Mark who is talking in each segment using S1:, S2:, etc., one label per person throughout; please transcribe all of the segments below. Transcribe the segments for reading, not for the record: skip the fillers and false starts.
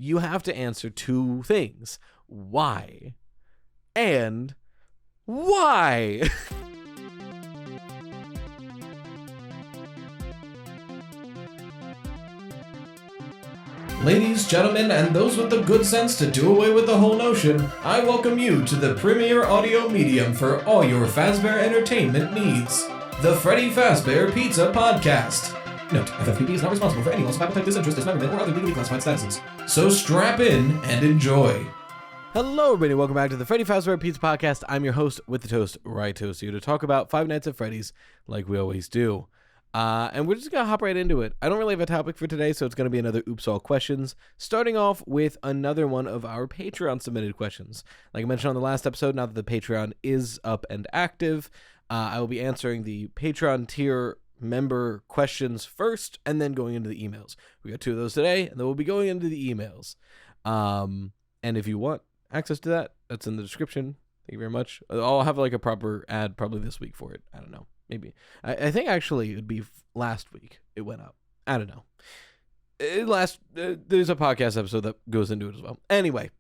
S1: you have to answer two things. Why? And why?
S2: Ladies, gentlemen, and those with the good sense to do away with the whole notion, I welcome you to the premier audio medium for all your Fazbear entertainment needs. The Freddy Fazbear Pizza Podcast. Note, FFPP is not responsible for any loss of appetite, disinterest, dismemberment, or other legally classified statuses. So strap in and enjoy.
S1: Hello, everybody. Welcome back to the Freddy Fazbear Pizza Podcast. I'm your host with the toast, Right Toast, here to talk about Five Nights at Freddy's like we always do. And we're just going to hop right into it. I don't really have a topic for today, so it's going to be another Oops All questions, starting off with another one of our Patreon submitted questions. Like I mentioned on the last episode, now that the Patreon is up and active, I will be answering the Patreon tier member questions first, and then going into the emails. We got two of those today, and then we'll be going into the emails. And if you want access to that, that's in the description. Thank you very much. I'll have like a proper ad probably this week for it. I don't know. Maybe. I think actually it would be last week it went up. I don't know. There's a podcast episode that goes into it as well. Anyway.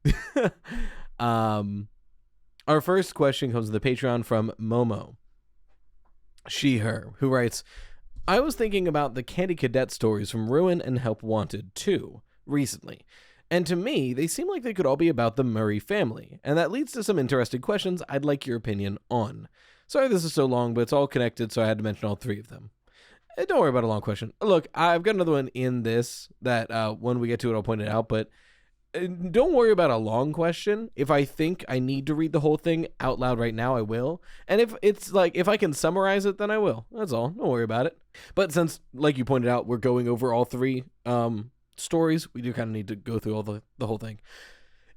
S1: Our first question comes to the Patreon from Momo. She/her, who writes, I was thinking about the Candy Cadet stories from Ruin and Help Wanted 2 recently. And to me, they seem like they could all be about the Murray family. And that leads to some interesting questions I'd like your opinion on. Sorry this is so long, but it's all connected, so I had to mention all three of them. Don't worry about a long question. Look, I've got another one in this that when we get to it, I'll point it out, but don't worry about a long question. If I think I need to read the whole thing out loud right now, I will. And if it's like, if I can summarize it, then I will. That's all. Don't worry about it. But since, like you pointed out, we're going over all three stories, we do kind of need to go through all the whole thing.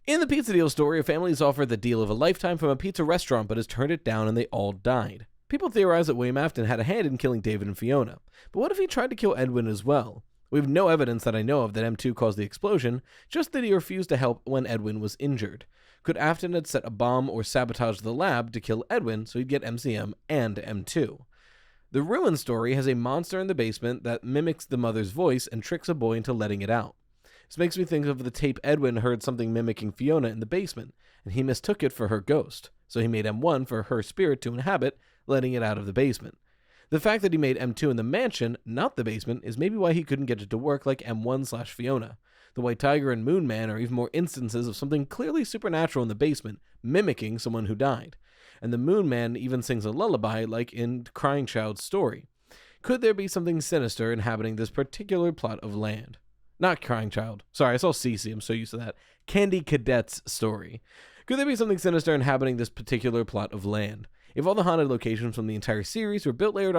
S1: In the pizza deal story, a family is offered the deal of a lifetime from a pizza restaurant but has turned it down and they all died. People theorize that William Afton had a hand in killing David and Fiona. But what if he tried to kill Edwin as well? We have no evidence that I know of that M2 caused the explosion, just that he refused to help when Edwin was injured. Could Afton have set a bomb or sabotaged the lab to kill Edwin so he'd get MCM and M2? The Ruin story has a monster in the basement that mimics the mother's voice and tricks a boy into letting it out. This makes me think of the tape Edwin heard something mimicking Fiona in the basement, and he mistook it for her ghost, so he made M1 for her spirit to inhabit, letting it out of the basement. The fact that he made M2 in the mansion, not the basement, is maybe why he couldn't get it to work like M1/Fiona. The White Tiger and Moon Man are even more instances of something clearly supernatural in the basement, mimicking someone who died. And the Moon Man even sings a lullaby like in Crying Child's story. Could there be something sinister inhabiting this particular plot of land? Not Crying Child. Sorry, I saw Cece. I'm so used to that. Candy Cadet's story. Could there be something sinister inhabiting this particular plot of land? If all the haunted locations from the entire series were built layered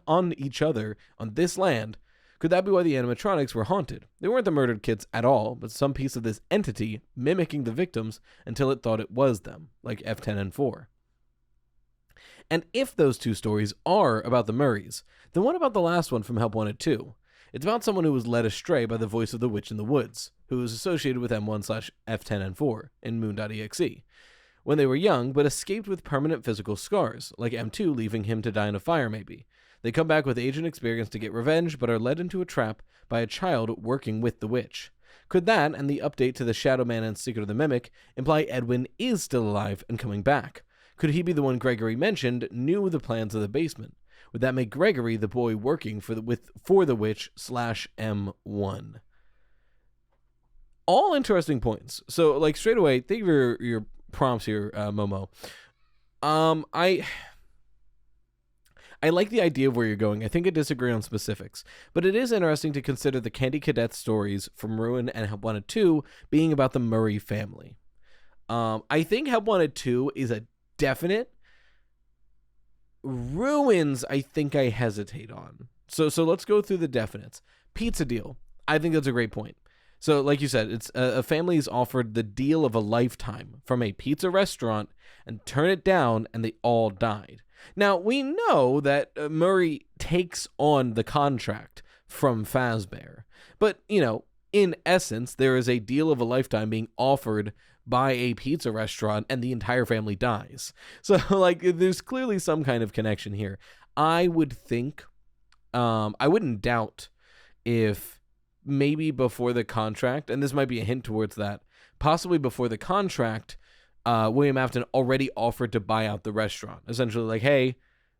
S1: on each other on this land, could that be why the animatronics were haunted? They weren't the murdered kids at all, but some piece of this entity mimicking the victims until it thought it was them, like F10 and 4. And if those two stories are about the Murrays, then what about the last one from Help Wanted 2? It's about someone who was led astray by the voice of the witch in the woods, who was associated with M1/F10 and 4 in Moon.exe, when they were young, but escaped with permanent physical scars, like M2 leaving him to die in a fire maybe. They come back with age and experience to get revenge, but are led into a trap by a child working with the witch. Could that, and the update to the Shadow Man and Secret of the Mimic, imply Edwin is still alive and coming back? Could he be the one Gregory mentioned knew the plans of the basement? Would that make Gregory the boy working for the witch/M1? All interesting points. So, like, straight away, thank you for your prompts here, Momo. I like the idea of where you're going. I think I disagree on specifics, but it is interesting to consider the Candy Cadet stories from Ruin and Help Wanted 2 being about the Murray family. I think Help Wanted 2 is a definite. Ruins, I think I hesitate on. So let's go through the definites. Pizza deal. I think that's a great point. So like you said, it's a family is offered the deal of a lifetime from a pizza restaurant and turn it down and they all died. Now, we know that Murray takes on the contract from Fazbear. But, you know, in essence, there is a deal of a lifetime being offered by a pizza restaurant and the entire family dies. So, like, there's clearly some kind of connection here. I would think, I wouldn't doubt if maybe before the contract, and this might be a hint towards that, possibly before the contract, William Afton already offered to buy out the restaurant. Essentially like, hey,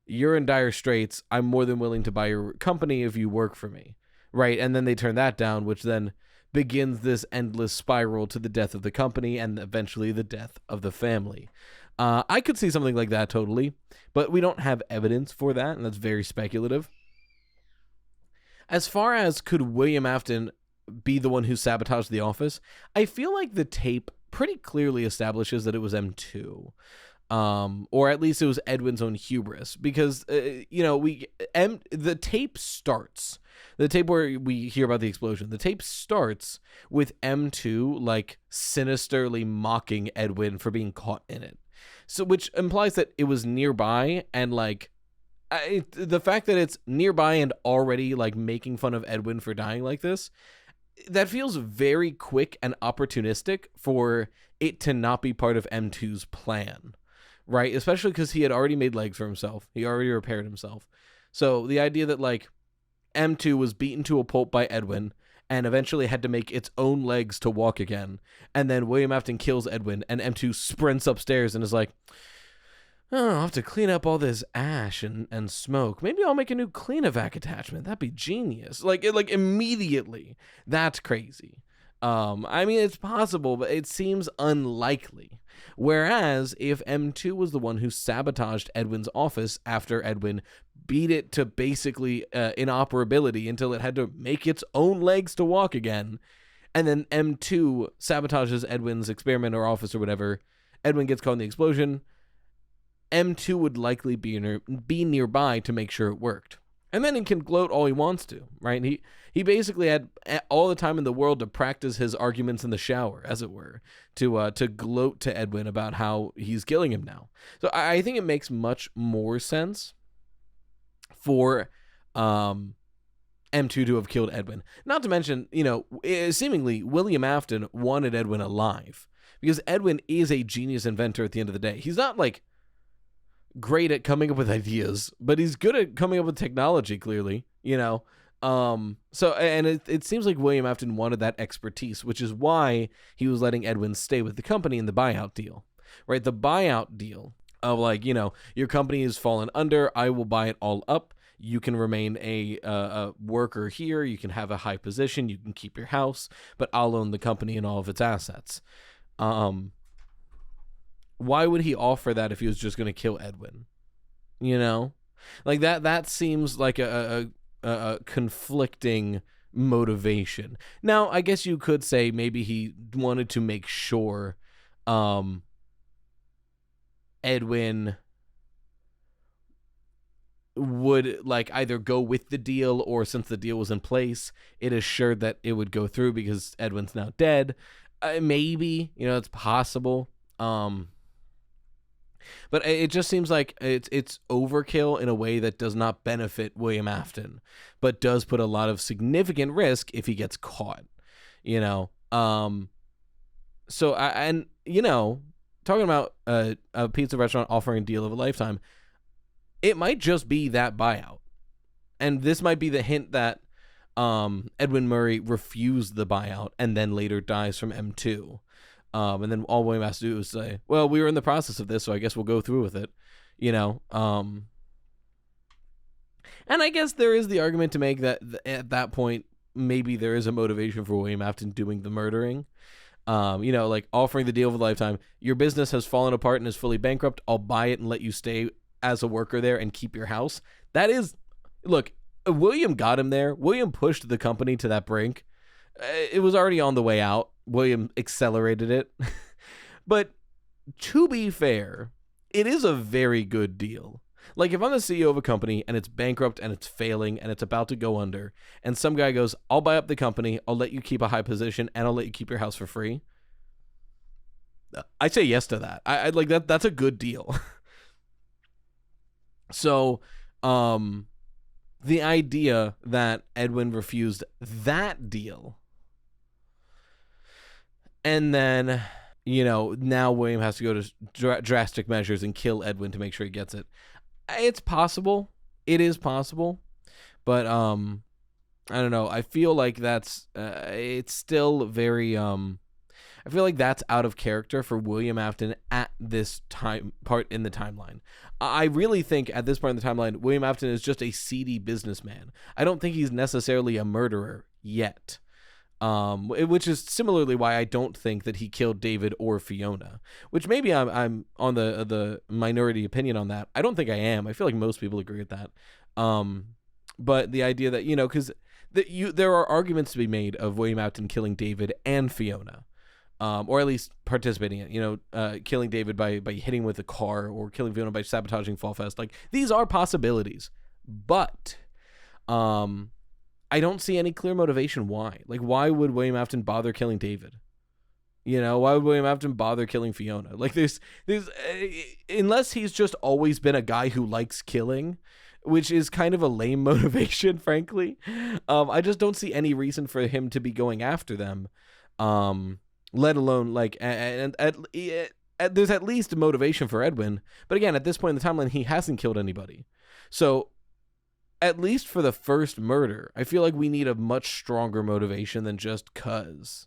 S1: you're in dire straits. I'm more than willing to buy your company if you work for me. Right? And then they turn that down, which then begins this endless spiral to the death of the company and eventually the death of the family. I could see something like that totally, but we don't have evidence for that, and that's very speculative. As far as could William Afton be the one who sabotaged the office, I feel like the tape pretty clearly establishes that it was M2. Or at least it was Edwin's own hubris, because, the tape starts. The tape where we hear about the explosion, the tape starts with M2, like, sinisterly mocking Edwin for being caught in it. So, which implies that it was nearby, and, like, the fact that it's nearby and already, like, making fun of Edwin for dying like this, that feels very quick and opportunistic for it to not be part of M2's plan. Right, especially because he had already made legs for himself. He already repaired himself. So the idea that, like, M2 was beaten to a pulp by Edwin and eventually had to make its own legs to walk again, and then William Afton kills Edwin, and M2 sprints upstairs and is like, oh, I'll have to clean up all this ash and smoke. Maybe I'll make a new clean-evac attachment. That'd be genius. Like immediately. That's crazy. I mean, it's possible, but it seems unlikely. Whereas if M2 was the one who sabotaged Edwin's office after Edwin beat it to basically inoperability until it had to make its own legs to walk again, and then M2 sabotages Edwin's experiment or office or whatever, Edwin gets caught in the explosion, M2 would likely be nearby to make sure it worked. And then he can gloat all he wants to, right? He basically had all the time in the world to practice his arguments in the shower, as it were, to gloat to Edwin about how he's killing him now. So I think it makes much more sense for M2 to have killed Edwin. Not to mention, seemingly William Afton wanted Edwin alive, because Edwin is a genius inventor at the end of the day. He's not, like, great at coming up with ideas, but he's good at coming up with technology, clearly, so, and it seems like William Afton wanted that expertise, which is why he was letting Edwin stay with the company in the buyout deal, right? The buyout deal of, like, your company has fallen under, I will buy it all up. You can remain a worker here. You can have a high position. You can keep your house, but I'll own the company and all of its assets. Why would he offer that if he was just going to kill Edwin? Like that seems like a conflicting motivation. Now, I guess you could say maybe he wanted to make sure Edwin would, like, either go with the deal, or since the deal was in place, it assured that it would go through because Edwin's now dead. Maybe, it's possible. But it just seems like it's overkill in a way that does not benefit William Afton, but does put a lot of significant risk if he gets caught, So, talking about a pizza restaurant offering a deal of a lifetime, it might just be that buyout. And this might be the hint that Edwin Murray refused the buyout and then later dies from M2. And then all William has to do is say, well, we were in the process of this, so I guess we'll go through with it, And I guess there is the argument to make that at that point, maybe there is a motivation for William Afton doing the murdering. Like offering the deal of a lifetime. Your business has fallen apart and is fully bankrupt. I'll buy it and let you stay as a worker there and keep your house. That is, look, William got him there. William pushed the company to that brink. It was already on the way out. William accelerated it. But to be fair, it is a very good deal. Like, if I'm the CEO of a company and it's bankrupt and it's failing and it's about to go under, and some guy goes, I'll buy up the company, I'll let you keep a high position, and I'll let you keep your house for free, I say yes to that. I like that. That's a good deal. So, the idea that Edwin refused that deal, and then, now William has to go to drastic measures and kill Edwin to make sure he gets it. It's possible. It is possible. But, I don't know. I feel like that's it's still very I feel like that's out of character for William Afton at this part in the timeline. I really think at this part in the timeline, William Afton is just a seedy businessman. I don't think he's necessarily a murderer yet. Which is similarly why I don't think that he killed David or Fiona. Which maybe I'm on the minority opinion on that. I don't think I am. I feel like most people agree with that. But the idea that, because there are arguments to be made of William Afton killing David and Fiona. Or at least participating in it, killing David by hitting with a car, or killing Fiona by sabotaging Fall Fest. Like, these are possibilities, but I don't see any clear motivation why. Like, why would William Afton bother killing David? Why would William Afton bother killing Fiona? Like, there's unless he's just always been a guy who likes killing, which is kind of a lame motivation, frankly. I just don't see any reason for him to be going after them. Let alone, like, and there's at least a motivation for Edwin. But again, at this point in the timeline, he hasn't killed anybody. So, at least for the first murder, I feel like we need a much stronger motivation than just cuz.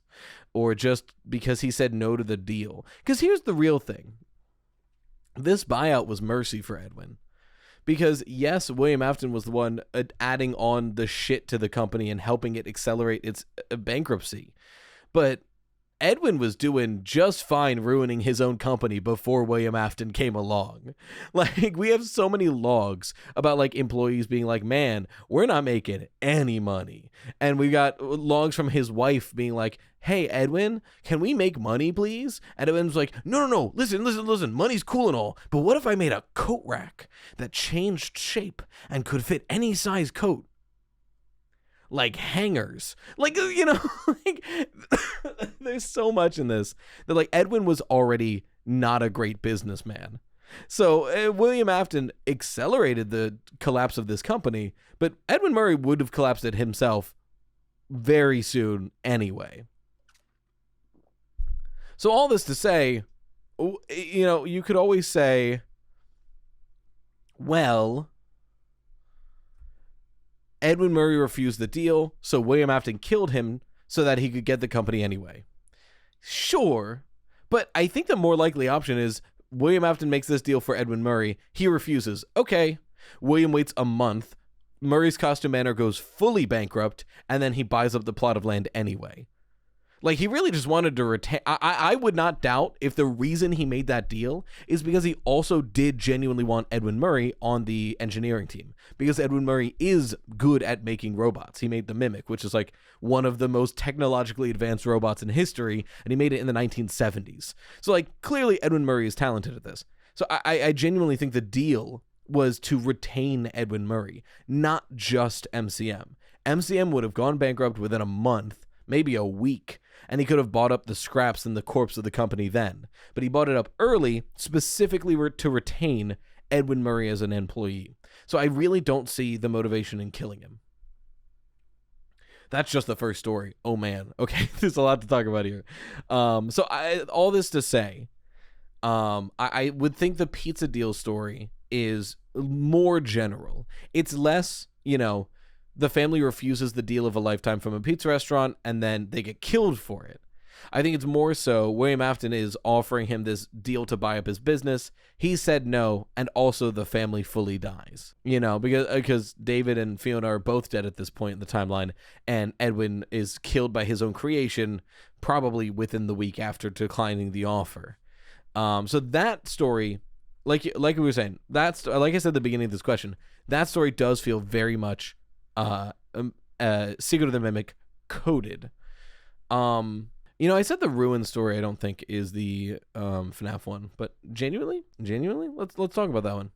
S1: Or just because he said no to the deal. Because here's the real thing. This buyout was mercy for Edwin. Because, yes, William Afton was the one adding on the shit to the company and helping it accelerate its bankruptcy. But Edwin was doing just fine ruining his own company before William Afton came along. Like, we have so many logs about, like, employees being like, man, we're not making any money. And we got logs from his wife being like, hey, Edwin, can we make money, please? And Edwin's like, no, listen, money's cool and all, but what if I made a coat rack that changed shape and could fit any size coat? Like hangers, like, like, there's so much in this that, like, Edwin was already not a great businessman. So William Afton accelerated the collapse of this company, but Edwin Murray would have collapsed it himself very soon anyway. So all this to say, you could always say, well, Edwin Murray refused the deal, so William Afton killed him so that he could get the company anyway. Sure, but I think the more likely option is William Afton makes this deal for Edwin Murray. He refuses. Okay. William waits a month. Murray's costume manor goes fully bankrupt, and then he buys up the plot of land anyway. Like, he really just wanted to retain. I would not doubt if the reason he made that deal is because he also did genuinely want Edwin Murray on the engineering team, because Edwin Murray is good at making robots. He made the Mimic, which is like one of the most technologically advanced robots in history, and he made it in the 1970s. So, like, clearly Edwin Murray is talented at this. So I genuinely think the deal was to retain Edwin Murray, not just MCM. MCM would have gone bankrupt within a month, maybe a week, and he could have bought up the scraps and the corpse of the company then. But he bought it up early, specifically to retain Edwin Murray as an employee. So I really don't see the motivation in killing him. That's just the first story. Oh, man. Okay, there's a lot to talk about here. All this to say, I would think the pizza deal story is more general. It's less, the family refuses the deal of a lifetime from a pizza restaurant, and then they get killed for it. I think it's more so William Afton is offering him this deal to buy up his business. He said no, and also the family fully dies. Because David and Fiona are both dead at this point in the timeline, and Edwin is killed by his own creation, probably within the week after declining the offer. So that story, like we were saying, like I said at the beginning of this question, that story does feel very much Secret of the Mimic coded. I said the Ruin story I don't think is the FNAF one, but genuinely, let's talk about that one.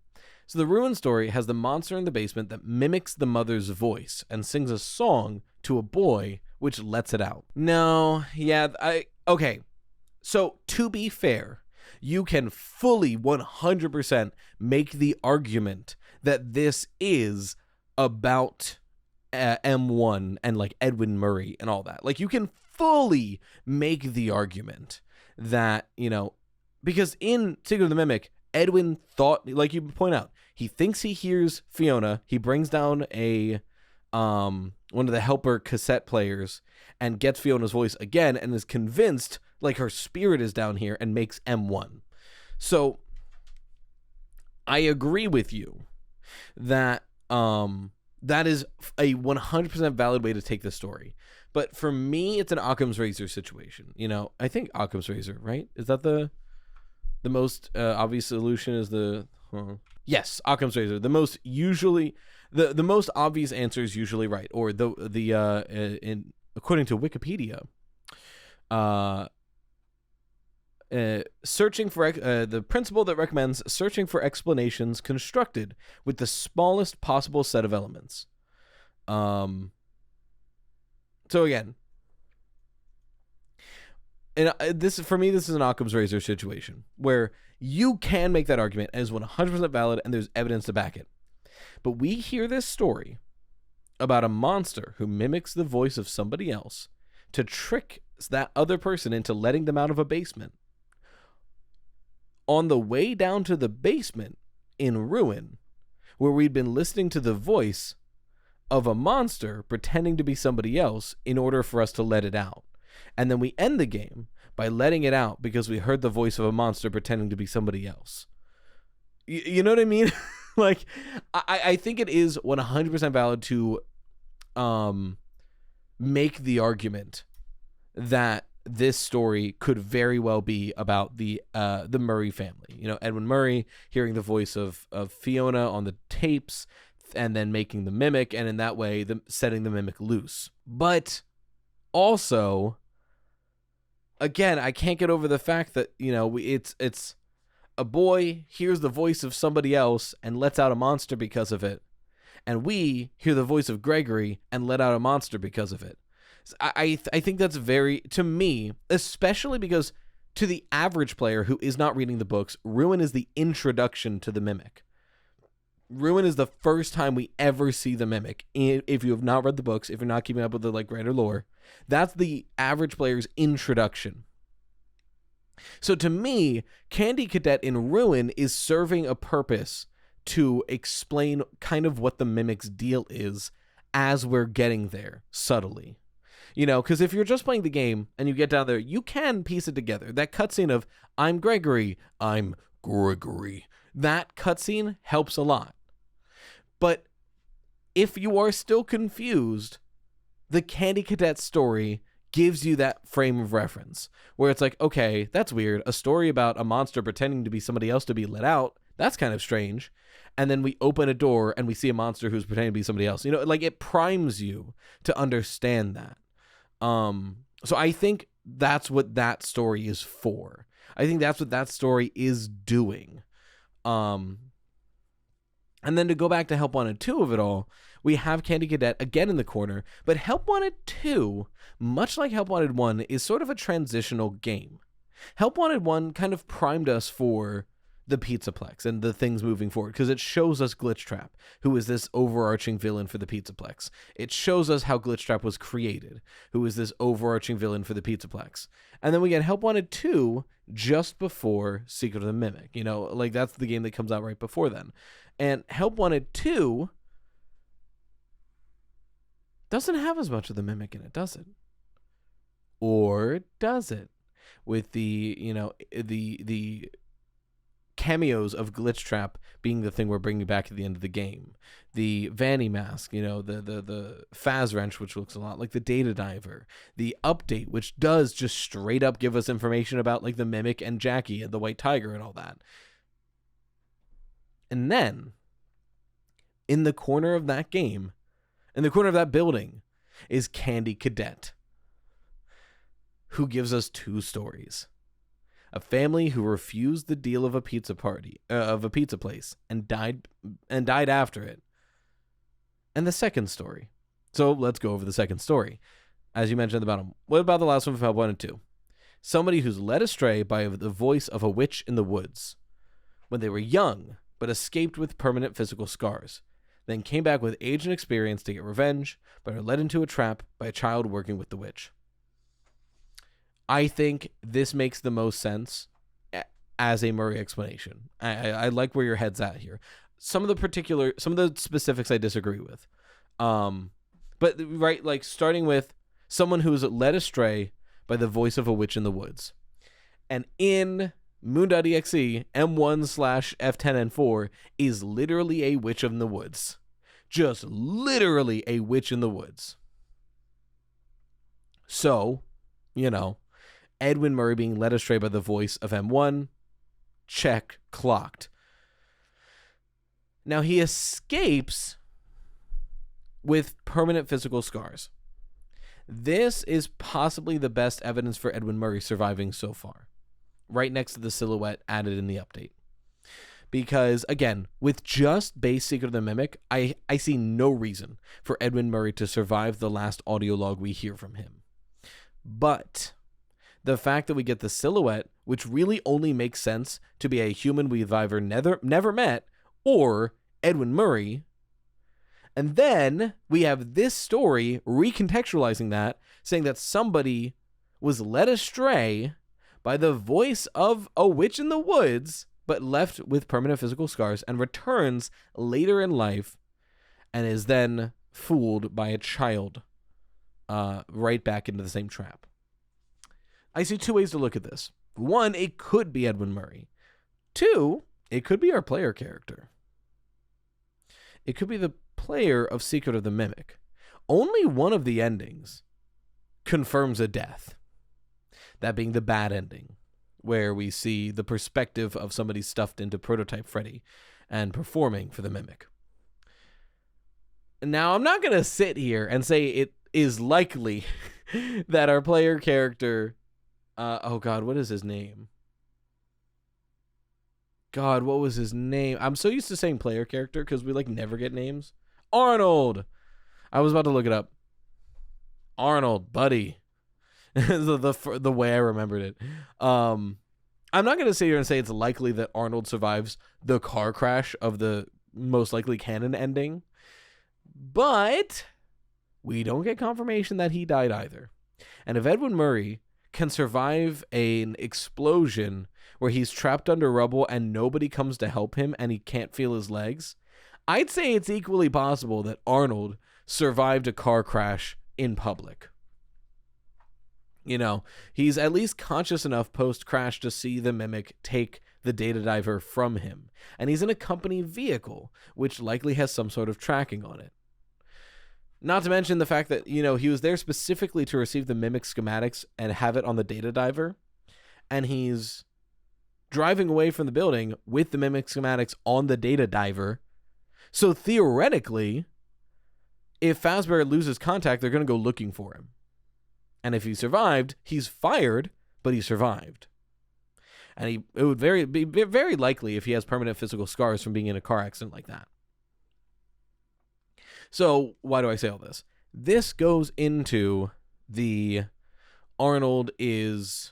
S1: So the Ruin story has the monster in the basement that mimics the mother's voice and sings a song to a boy, which lets it out. Okay. So to be fair, you can fully 100% make the argument that this is about M1 and like Edwin Murray and all that. Like, you can fully make the argument that, because in Secret of the Mimic, Edwin thought, like you point out, he thinks he hears Fiona. He brings down a one of the helper cassette players, and gets Fiona's voice again and is convinced like her spirit is down here and makes M1. So I agree with you that that is a 100% valid way to take the story. But for me, it's an Occam's razor situation. You know, I think Occam's razor, right? Is that the most obvious solution? Is the yes, Occam's razor. The most usually the most obvious answer is usually right, or in according to Wikipedia, searching for the principle that recommends searching for explanations constructed with the smallest possible set of elements. So again, and this for me, this is an Occam's razor situation where you can make that argument as 100% valid and there's evidence to back it. But we hear this story about a monster who mimics the voice of somebody else to trick that other person into letting them out of a basement. On the way down to the basement in Ruin, where we'd been listening to the voice of a monster pretending to be somebody else in order for us to let it out. And then we end the game by letting it out because we heard the voice of a monster pretending to be somebody else. You know what I mean? Like, I think it is 100% valid to make the argument that this story could very well be about the Murray family. You know, Edwin Murray hearing the voice of Fiona on the tapes and then making the mimic, and in that way setting the mimic loose. But also, again, I can't get over the fact that, you know, it's a boy hears the voice of somebody else and lets out a monster because of it, and we hear the voice of Gregory and let out a monster because of it. I think that's very, to me, especially because to the average player who is not reading the books, Ruin is the introduction to the mimic. Ruin is the first time we ever see the mimic. If you have not read the books, if you're not keeping up with the greater lore, that's the average player's introduction. So to me, Candy Cadet in Ruin is serving a purpose to explain kind of what the mimic's deal is as we're getting there subtly. You know, because if you're just playing the game and you get down there, you can piece it together. That cutscene of I'm Gregory, that cutscene helps a lot. But if you are still confused, the Candy Cadet story gives you that frame of reference where it's like, okay, that's weird. A story about a monster pretending to be somebody else to be let out. That's kind of strange. And then we open a door and we see a monster who's pretending to be somebody else. You know, like it primes you to understand that. So I think that's what that story is for. I think that's what that story is doing. And then to go back to Help Wanted 2 of it all, we have Candy Cadet again in the corner, but Help Wanted 2, much like Help Wanted 1, is sort of a transitional game. Help Wanted 1 kind of primed us for the Pizzaplex and the things moving forward, because it shows us Glitchtrap, who is this overarching villain for the Pizzaplex. It shows us how Glitchtrap was created, who is this overarching villain for the Pizzaplex. And then we get Help Wanted 2 just before Secret of the Mimic. You know, like that's the game that comes out right before then. And Help Wanted 2 doesn't have as much of the Mimic in it, does it? Or does it? With the, you know, the cameos of Glitchtrap being the thing we're bringing back at the end of the game. The Vanny Mask, you know, the Faz Wrench, which looks a lot like the Data Diver. The update, which does just straight up give us information about like the Mimic and Jackie and the White Tiger and all that. And then, in the corner of that game, in the corner of that building, is Candy Cadet, who gives us two stories. A family who refused the deal of a pizza place and died after it. And the second story. So let's go over the second story. As you mentioned at the bottom, what about the last one from Help Wanted 2? Somebody who's led astray by the voice of a witch in the woods when they were young, but escaped with permanent physical scars. Then came back with age and experience to get revenge, but are led into a trap by a child working with the witch. I think this makes the most sense as a Murray explanation. I like where your head's at here. Some of the specifics I disagree with. But, right, like, starting with someone who's led astray by the voice of a witch in the woods. And in Moon.exe, M1/F10N4 is literally a witch in the woods. Just literally a witch in the woods. So, Edwin Murray being led astray by the voice of M1, check, clocked. Now he escapes with permanent physical scars. This is possibly the best evidence for Edwin Murray surviving so far, right next to the silhouette added in the update. Because, again, with just base Secret of the Mimic, I see no reason for Edwin Murray to survive the last audio log we hear from him. But the fact that we get the silhouette, which really only makes sense to be a human we've either never met, or Edwin Murray, and then we have this story recontextualizing that, saying that somebody was led astray by the voice of a witch in the woods, but left with permanent physical scars and returns later in life and is then fooled by a child right back into the same trap. I see two ways to look at this. One, it could be Edwin Murray. Two, it could be our player character. It could be the player of Secret of the Mimic. Only one of the endings confirms a death. That being the bad ending, where we see the perspective of somebody stuffed into prototype Freddy and performing for the Mimic. Now, I'm not going to sit here and say it is likely that our player character... oh, God, what is his name? God, what was his name? I'm so used to saying player character because we, never get names. Arnold! I was about to look it up. Arnold, buddy. the way I remembered it. I'm not going to sit here and say it's likely that Arnold survives the car crash of the most likely canon ending, but we don't get confirmation that he died either. And if Edwin Murray can survive an explosion where he's trapped under rubble and nobody comes to help him and he can't feel his legs, I'd say it's equally possible that Arnold survived a car crash in public. He's at least conscious enough post-crash to see the Mimic take the data diver from him. And he's in a company vehicle, which likely has some sort of tracking on it. Not to mention the fact that, he was there specifically to receive the Mimic schematics and have it on the data diver. And he's driving away from the building with the Mimic schematics on the data diver. So theoretically, if Fazbear loses contact, they're going to go looking for him. And if he survived, he's fired, but he survived. And it would be very likely if he has permanent physical scars from being in a car accident like that. So why do I say all this? This goes into the Arnold is...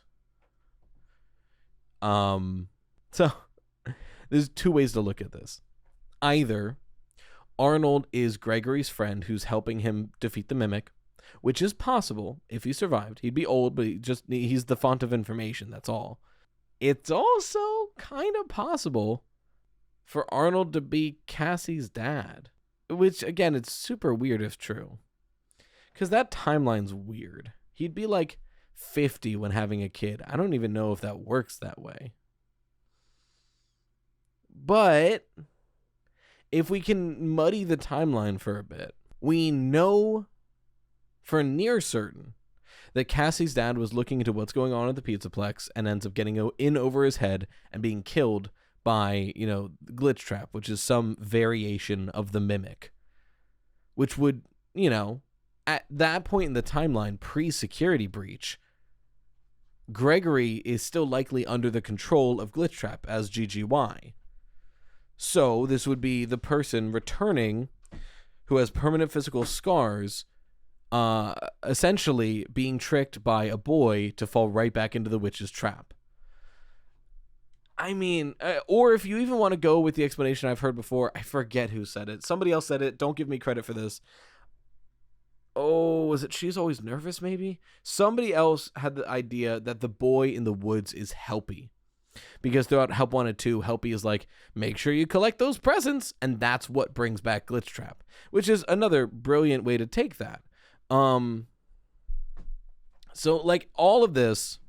S1: So there's two ways to look at this. Either Arnold is Gregory's friend who's helping him defeat the Mimic, which is possible if he survived. He'd be old, but he's the font of information, that's all. It's also kind of possible for Arnold to be Cassie's dad, which, again, it's super weird if true. Because that timeline's weird. He'd be 50 when having a kid. I don't even know if that works that way. But if we can muddy the timeline for a bit, we know for near certain that Cassie's dad was looking into what's going on at the Pizzaplex and ends up getting in over his head and being killed by, Glitch Trap, which is some variation of the Mimic, which would, at that point in the timeline, pre-security breach, Gregory is still likely under the control of Glitch Trap as GGY. So this would be the person returning who has permanent physical scars, essentially being tricked by a boy to fall right back into the witch's trap. I mean, or if you even want to go with the explanation I've heard before, I forget who said it. Somebody else said it. Don't give me credit for this. Oh, was it She's Always Nervous, maybe? Somebody else had the idea that the boy in the woods is Helpy. Because throughout Help Wanted 2, Helpy is like, make sure you collect those presents, and that's what brings back Glitch Trap, which is another brilliant way to take that. So like all of this,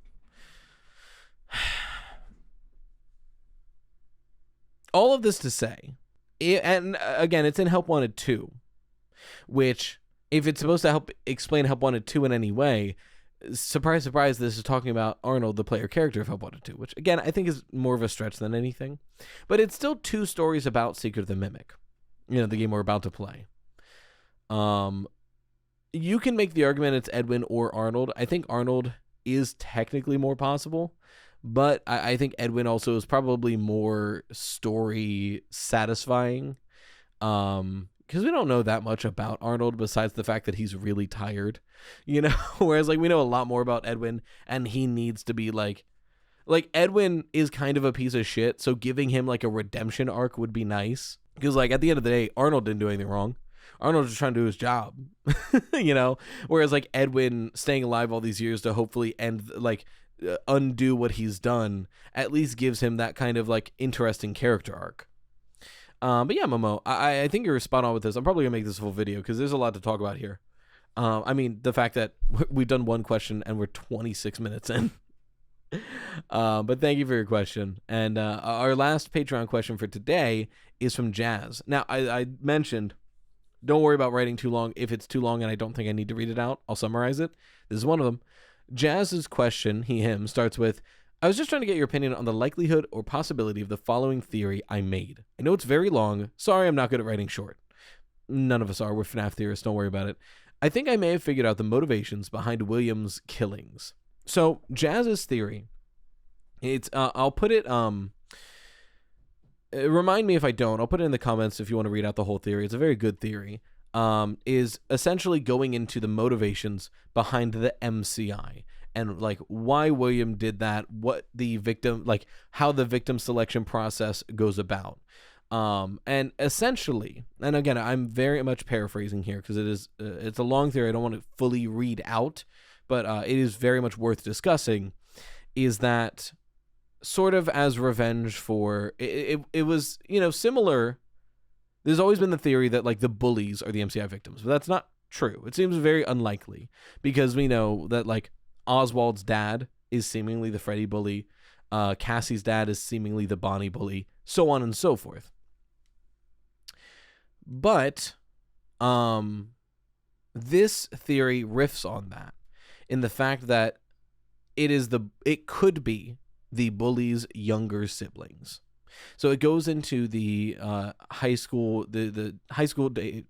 S1: to say, and again, it's in Help Wanted 2, which, if it's supposed to help explain Help Wanted 2 in any way, surprise, surprise, this is talking about Arnold, the player character of Help Wanted 2, which, again, I think is more of a stretch than anything. But it's still 2 stories about Secret of the Mimic, the game we're about to play. You can make the argument it's Edwin or Arnold. I think Arnold is technically more possible, but I think Edwin also is probably more story satisfying, because we don't know that much about Arnold besides the fact that he's really tired, whereas like we know a lot more about Edwin, and he needs to be like Edwin is kind of a piece of shit, so giving him like a redemption arc would be nice, because like at the end of the day, Arnold didn't do anything wrong. Arnold's just trying to do his job, whereas like Edwin staying alive all these years to hopefully undo what he's done at least gives him that kind of like interesting character arc. But yeah, Momo, I think you're spot on with this. I'm probably gonna make this a full video because there's a lot to talk about here. I mean, the fact that we've done one question and we're 26 minutes in. But thank you for your question. And our last Patreon question for today is from Jazz. Now, I mentioned, don't worry about writing too long. If it's too long and I don't think I need to read it out, I'll summarize it. This is one of them. Jazz's question, him, starts with, I was just trying to get your opinion on the likelihood or possibility of the following theory I made. I know it's very long. Sorry, I'm not good at writing short. None of us are. We're FNAF theorists. Don't worry about it. I think I may have figured out the motivations behind William's killings. So, Jazz's theory, it's, I'll put it, remind me if I don't. I'll put it in the comments if you want to read out the whole theory. It's a very good theory. Is essentially going into the motivations behind the MCI and like why William did that, what the victim, like how the victim selection process goes about. And essentially, and again, I'm very much paraphrasing here because it's a long theory. I don't want to fully read out, but it is very much worth discussing, is that sort of as revenge for, it was, similar. There's always been the theory that like the bullies are the MCI victims, but that's not true. It seems very unlikely because we know that like Oswald's dad is seemingly the Freddy bully. Cassie's dad is seemingly the Bonnie bully, so on and so forth. But this theory riffs on that in the fact that it could be the bullies' younger siblings. So it goes into the high school, the high school day,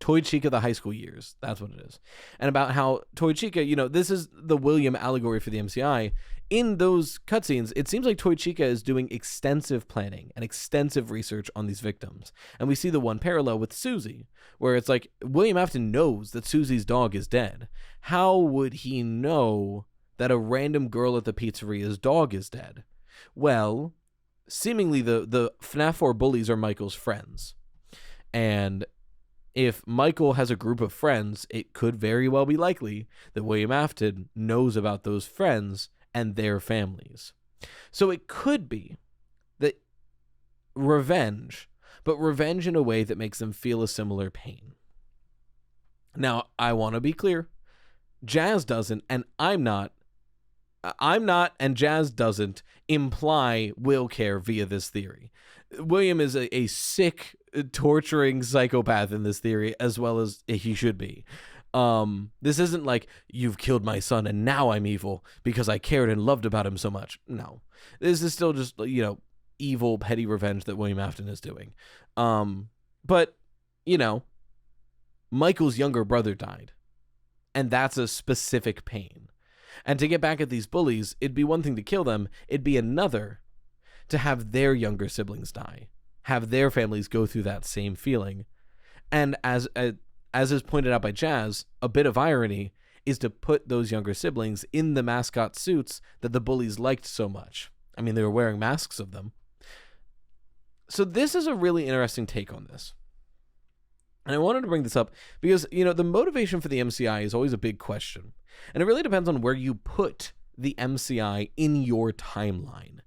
S1: Toy Chica, the high school years. That's what it is. And about how Toy Chica, this is the William allegory for the MCI. In those cutscenes, it seems like Toy Chica is doing extensive planning and extensive research on these victims. And we see the one parallel with Susie, where it's like William Afton knows that Susie's dog is dead. How would he know that a random girl at the pizzeria's dog is dead? Well, seemingly the FNAF 4 bullies are Michael's friends. And if Michael has a group of friends, it could very well be likely that William Afton knows about those friends and their families. So it could be that revenge, but revenge in a way that makes them feel a similar pain. Now, I want to be clear. Jazz doesn't, and I'm not, and Jazz doesn't imply will care via this theory. William is a sick, torturing psychopath in this theory, as well as he should be. This isn't like, you've killed my son and now I'm evil because I cared and loved about him so much. No. This is still just, evil, petty revenge that William Afton is doing. But, Michael's younger brother died. And that's a specific pain. And to get back at these bullies, it'd be one thing to kill them. It'd be another to have their younger siblings die, have their families go through that same feeling. And as is pointed out by Jazz, a bit of irony is to put those younger siblings in the mascot suits that the bullies liked so much. I mean, they were wearing masks of them. So this is a really interesting take on this. And I wanted to bring this up because, the motivation for the MCI is always a big question. And it really depends on where you put the MCI in your timeline.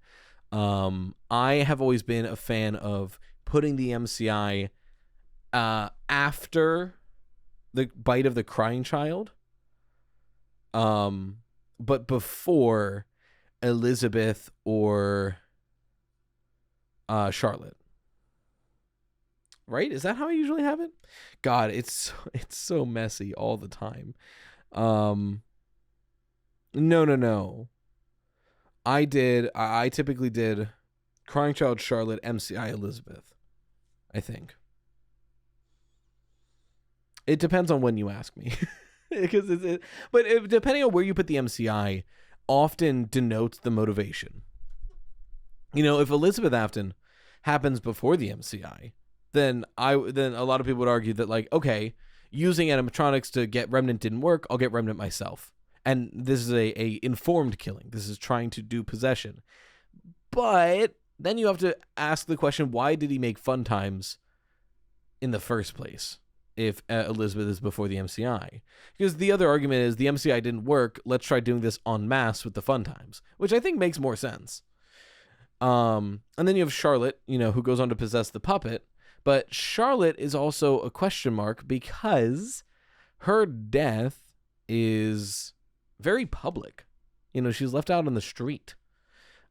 S1: I have always been a fan of putting the MCI after the bite of the crying child, but before Elizabeth or Charlotte. Right? Is that how I usually have it? God, it's so messy all the time. No. I typically did Crying Child, Charlotte, MCI, Elizabeth, I think. It depends on when you ask me. But depending on where you put the MCI, often denotes the motivation. If Elizabeth Afton happens before the MCI, then a lot of people would argue that, like, okay, using animatronics to get Remnant didn't work, I'll get Remnant myself. And this is a informed killing. This is trying to do possession. But then you have to ask the question, why did he make Fun Times in the first place if Elizabeth is before the MCI? Because the other argument is the MCI didn't work, let's try doing this en masse with the Fun Times, which I think makes more sense. And then you have Charlotte, who goes on to possess the puppet. But Charlotte is also a question mark because her death is very public. She's left out on the street.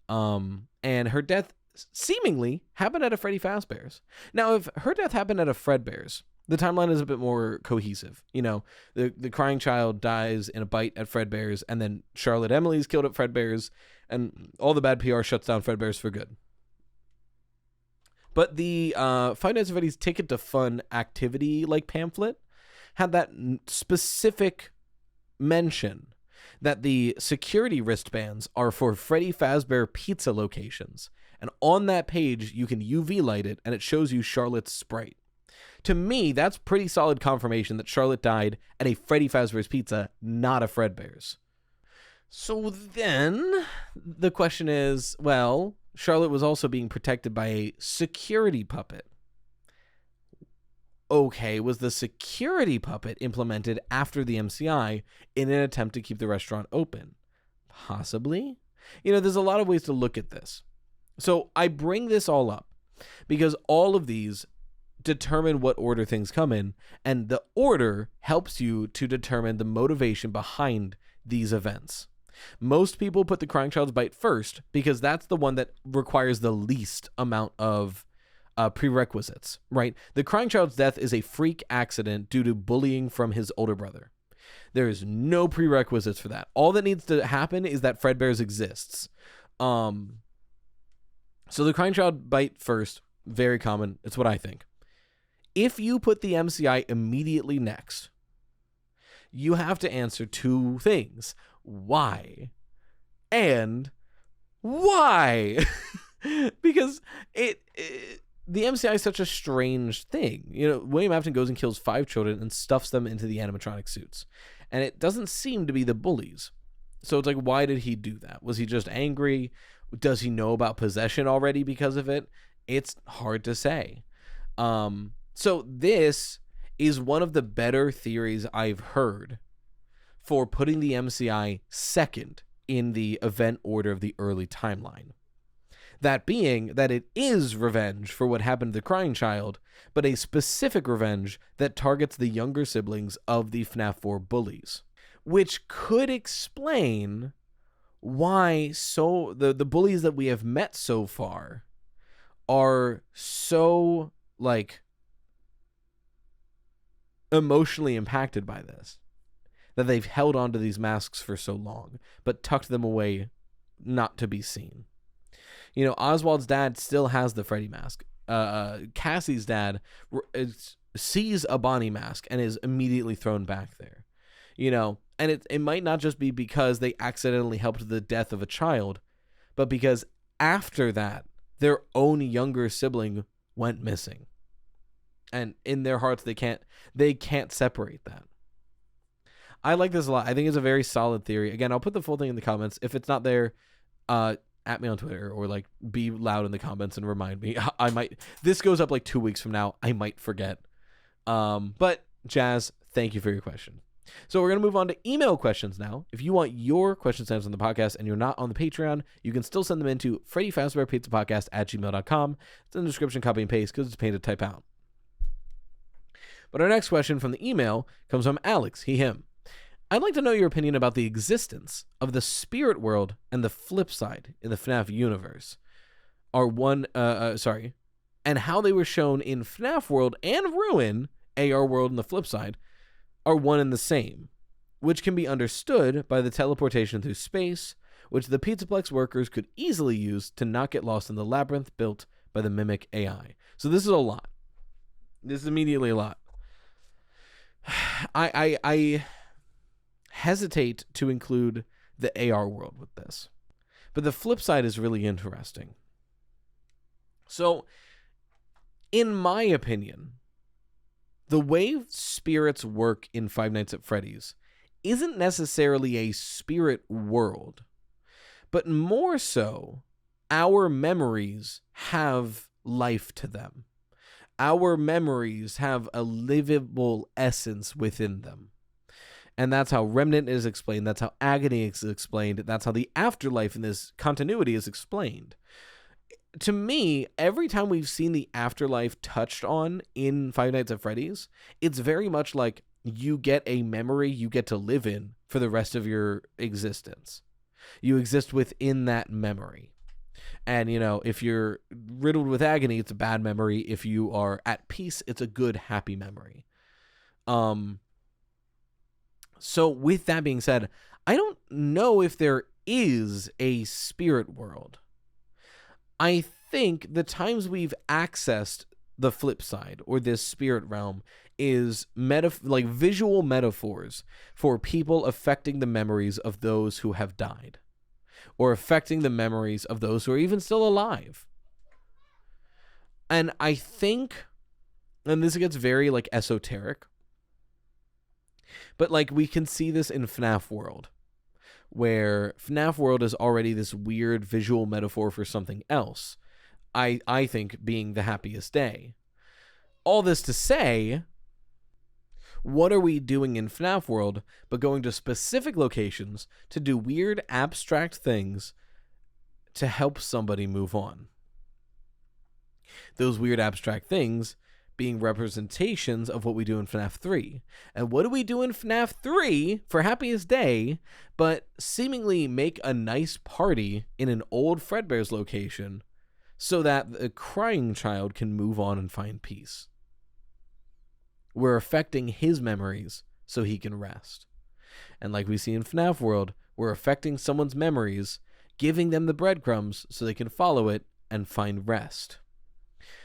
S1: And her death seemingly happened at a Freddy Fazbear's. Now, if her death happened at a Fredbear's, the timeline is a bit more cohesive. The crying child dies in a bite at Fredbear's, and then Charlotte Emily is killed at Fredbear's, and all the bad PR shuts down Fredbear's for good. But the Five Nights at Freddy's Ticket to Fun activity pamphlet had that specific mention that the security wristbands are for Freddy Fazbear Pizza locations. And on that page, you can UV light it, and it shows you Charlotte's sprite. To me, that's pretty solid confirmation that Charlotte died at a Freddy Fazbear's Pizza, not a Fredbear's. So then, the question is, well, Charlotte was also being protected by a security puppet. Okay, was the security puppet implemented after the MCI in an attempt to keep the restaurant open? Possibly. There's a lot of ways to look at this. So I bring this all up because all of these determine what order things come in, and the order helps you to determine the motivation behind these events. Most people put the Crying Child's bite first because that's the one that requires the least amount of prerequisites, right? The Crying Child's death is a freak accident due to bullying from his older brother. There is no prerequisites for that. All that needs to happen is that Fredbear's exists. So the Crying Child bite first, very common. It's what I think. If you put the MCI immediately next, you have to answer two things. Why? And why? Because the MCI is such a strange thing. William Afton goes and kills 5 children and stuffs them into the animatronic suits. And it doesn't seem to be the bullies. So it's like, why did he do that? Was he just angry? Does he know about possession already because of it? It's hard to say. So this is one of the better theories I've heard for putting the MCI second in the event order of the early timeline. That being that it is revenge for what happened to the crying child, but a specific revenge that targets the younger siblings of the FNAF 4 bullies, which could explain why the bullies that we have met so far are so emotionally impacted by this, that they've held on to these masks for so long, but tucked them away not to be seen. Oswald's dad still has the Freddy mask. Cassie's dad sees a Bonnie mask and is immediately thrown back there. And it might not just be because they accidentally helped the death of a child, but because after that, their own younger sibling went missing. And in their hearts, they can't separate that. I like this a lot. I think it's a very solid theory. Again, I'll put the full thing in the comments. If it's not there, at me on Twitter or be loud in the comments and remind me. I might. This goes up 2 weeks from now. I might forget. But Jazz, thank you for your question. So we're going to move on to email questions now. If you want your questions answered on the podcast and you're not on the Patreon, you can still send them into Freddy Fazbear Pizza Podcast at gmail.com. It's in the description, copy and paste, because it's a pain to type out. But our next question from the email comes from Alex, him. I'd like to know your opinion about the existence of the spirit world and the Flipside in the FNAF universe. And how they were shown in FNAF World and Ruin, AR World and the Flipside, are one and the same, which can be understood by the teleportation through space, which the Pizzaplex workers could easily use to not get lost in the labyrinth built by the Mimic AI. So this is a lot. This is immediately a lot. I hesitate to include the AR world with this, but the flip side is really interesting. So, in my opinion, the way spirits work in Five Nights at Freddy's isn't necessarily a spirit world, but more so, our memories have life to them. Our memories have a livable essence within them. And that's how Remnant is explained. That's how Agony is explained. That's how the afterlife in this continuity is explained. To me, every time we've seen the afterlife touched on in Five Nights at Freddy's, it's very much like you get a memory you get to live in for the rest of your existence. You exist within that memory. And, if you're riddled with agony, it's a bad memory. If you are at peace, it's a good, happy memory. So with that being said, I don't know if there is a spirit world. I think the times we've accessed the flip side or this spirit realm is visual metaphors for people affecting the memories of those who have died, or affecting the memories of those who are even still alive. And I think, and this gets very esoteric, but we can see this in FNAF World, where FNAF World is already this weird visual metaphor for something else. I think being the happiest day. All this to say, what are we doing in FNAF World but going to specific locations to do weird abstract things to help somebody move on? Those weird abstract things being representations of what we do in FNAF 3. And what do we do in FNAF 3 for Happiest Day but seemingly make a nice party in an old Fredbear's location so that the crying child can move on and find peace? We're affecting his memories so he can rest. And like we see in FNAF World, we're affecting someone's memories, giving them the breadcrumbs so they can follow it and find rest.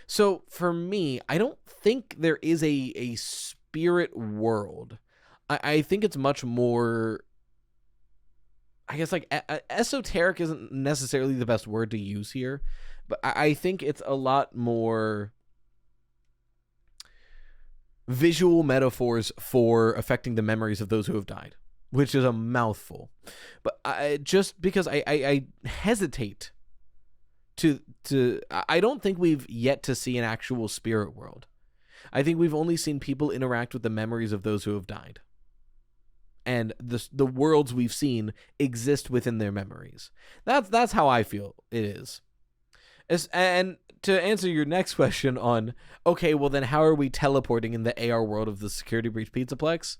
S1: So for me, I don't think there is a spirit world. I think it's much more, I guess esoteric isn't necessarily the best word to use here, but I think it's a lot more visual metaphors for affecting the memories of those who have died, which is a mouthful. But just because I hesitate I don't think we've yet to see an actual spirit world. I think we've only seen people interact with the memories of those who have died. And the worlds we've seen exist within their memories. That's how I feel it is. And to answer your next question on, okay, well then how are we teleporting in the AR world of the Security Breach Pizzaplex?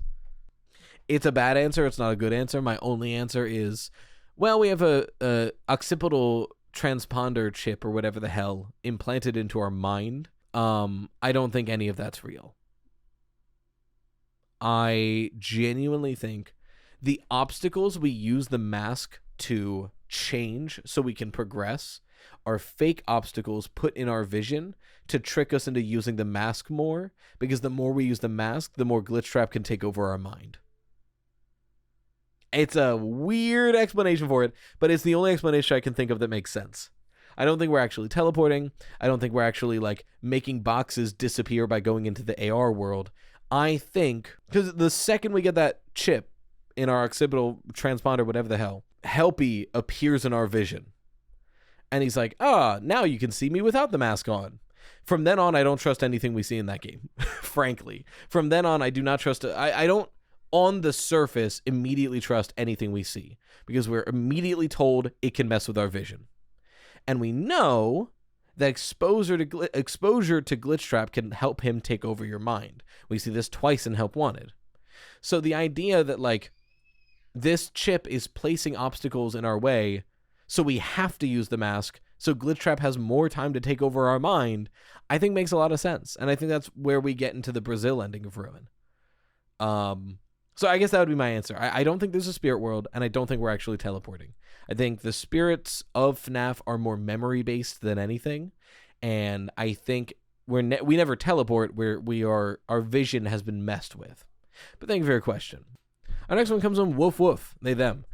S1: It's a bad answer. It's not a good answer. My only answer is, well, we have a occipital transponder chip or whatever the hell implanted into our mind. I don't think any of that's real. I genuinely think the obstacles we use the mask to change so we can progress are fake obstacles put in our vision to trick us into using the mask more, because the more we use the mask, the more Glitchtrap can take over our mind. It's a weird explanation for it, but it's the only explanation I can think of that makes sense. I don't think we're actually teleporting. I don't think we're actually making boxes disappear by going into the AR world. I think, because the second we get that chip in our occipital transponder, whatever the hell, Helpy appears in our vision. And he's like, now you can see me without the mask on. From then on, I don't trust anything we see in that game, frankly. From then on, I do not trust it. I don't on the surface, immediately trust anything we see because we're immediately told it can mess with our vision. And we know that exposure to Glitch Trap can help him take over your mind. We see this twice in Help Wanted. So the idea that, like, this chip is placing obstacles in our way, so we have to use the mask, so Glitch Trap has more time to take over our mind, I think makes a lot of sense. And I think that's where we get into the Brazil ending of Ruin. So I guess that would be my answer. I don't think there's a spirit world, and I don't think we're actually teleporting. I think the spirits of FNAF are more memory-based than anything, and I think we never teleport where our vision has been messed with. But thank you for your question. Our next one comes from Woof Woof, they them.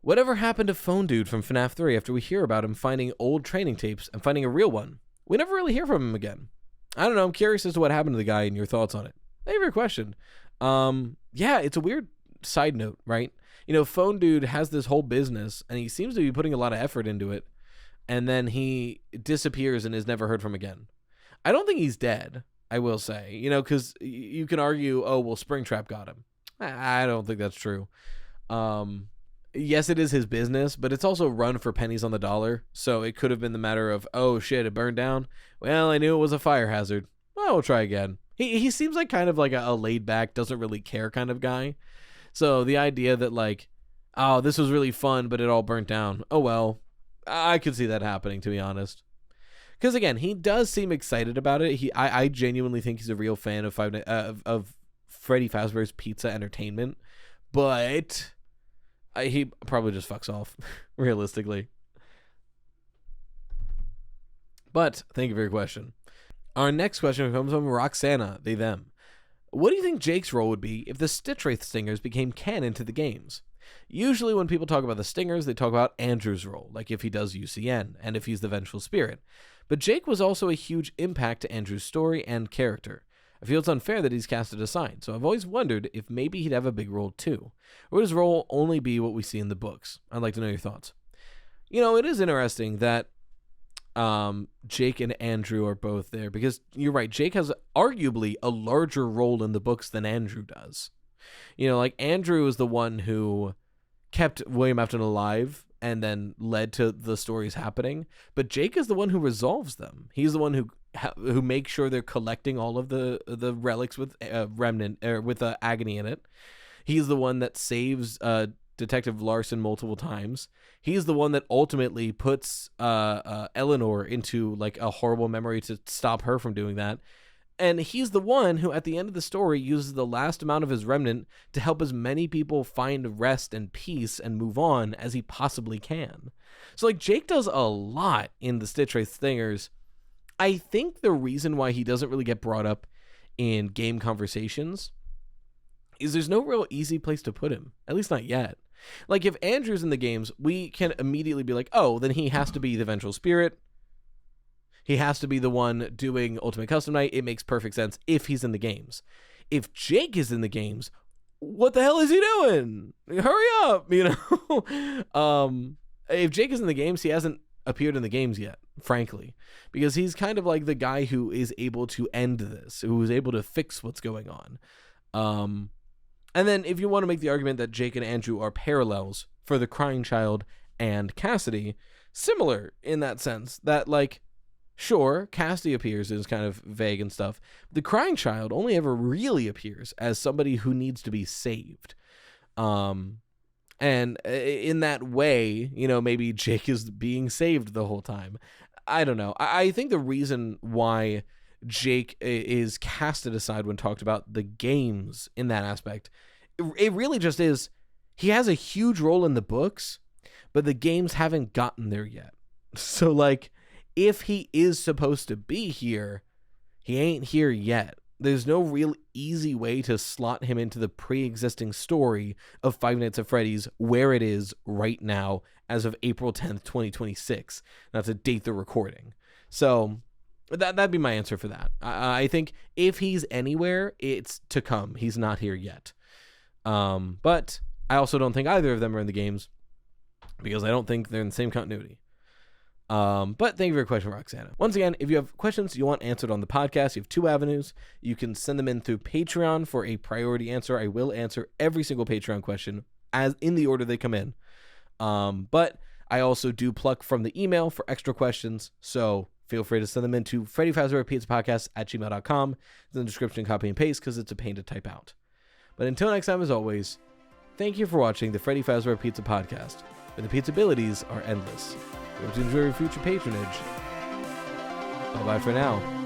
S1: Whatever happened to Phone Dude from FNAF 3 after we hear about him finding old training tapes and finding a real one? We never really hear from him again. I don't know, I'm curious as to what happened to the guy and your thoughts on it. Thank you for your question. Yeah, it's a weird side note, right? You know, Phone Dude has this whole business, and he seems to be putting a lot of effort into it, and then he disappears and is never heard from again. I don't think he's dead, I will say, you know, because you can argue, oh, well, Springtrap got him. I don't think that's true. Yes, it is his business, but it's also run for pennies on the dollar, so it could have been the matter of, oh, shit, it burned down? Well, I knew it was a fire hazard. Well, we'll try again. He seems like kind of like a laid-back, doesn't really care kind of guy. So the idea that, like, oh, this was really fun, but it all burnt down. Oh, well, I could see that happening, to be honest. Because, again, he does seem excited about it. I genuinely think he's a real fan of Freddy Fazbear's Pizza Entertainment, but he probably just fucks off, realistically. But thank you for your question. Our next question comes from Roxana, they them. What do you think Jake's role would be if the Stitch Wraith Stingers became canon to the games? Usually when people talk about the Stingers, they talk about Andrew's role, like if he does UCN, and if he's the Vengeful Spirit. But Jake was also a huge impact to Andrew's story and character. I feel it's unfair that he's casted aside, so I've always wondered if maybe he'd have a big role too. Or would his role only be what we see in the books? I'd like to know your thoughts. You know, it is interesting that Jake and Andrew are both there, because you're right, Jake has arguably a larger role in the books than Andrew does. You know, like, Andrew is the one who kept William Afton alive and then led to the stories happening, but Jake is the one who resolves them. He's the one who makes sure they're collecting all of the relics with remnant with agony in it. He's the one that saves Detective Larson multiple times. He's the one that ultimately puts Eleanor into, like, a horrible memory to stop her from doing that. And he's the one who, at the end of the story, uses the last amount of his remnant to help as many people find rest and peace and move on as he possibly can. So, like, Jake does a lot in the Stitch Wraith Stingers. I think the reason why he doesn't really get brought up in game conversations is there's no real easy place to put him, at least not yet. Like, if Andrew's in the games, we can immediately be like, oh, then he has to be the Vengeful Spirit. He has to be the one doing Ultimate Custom Night. It makes perfect sense if he's in the games. If Jake is in the games, what the hell is he doing? Hurry up, you know? If Jake is in the games, he hasn't appeared in the games yet, frankly, because he's kind of like the guy who is able to end this, who is able to fix what's going on. And then if you want to make the argument that Jake and Andrew are parallels for the Crying Child and Cassidy, similar in that sense that, like, sure, Cassidy appears as kind of vague and stuff. The Crying Child only ever really appears as somebody who needs to be saved. And in that way, you know, maybe Jake is being saved the whole time. I don't know. I think the reason why Jake is casted aside when talked about the games in that aspect, it really just is, he has a huge role in the books, but the games haven't gotten there yet. So, like, if he is supposed to be here, he ain't here yet. There's no real easy way to slot him into the pre-existing story of Five Nights at Freddy's where it is right now as of April 10th, 2026. Not to date the recording. So that'd be my answer for that. I think if he's anywhere, it's to come. He's not here yet. But I also don't think either of them are in the games because I don't think they're in the same continuity. But thank you for your question, Roxana. Once again, if you have questions you want answered on the podcast, you have 2 avenues. You can send them in through Patreon for a priority answer. I will answer every single Patreon question as in the order they come in. But I also do pluck from the email for extra questions, so feel free to send them into Freddy Fazbear Pizza Podcast at gmail.com. In the description, copy and paste because it's a pain to type out. But until next time, as always, thank you for watching the Freddy Fazbear Pizza Podcast, where the pizza abilities are endless. We hope to enjoy your future patronage. Bye-bye for now.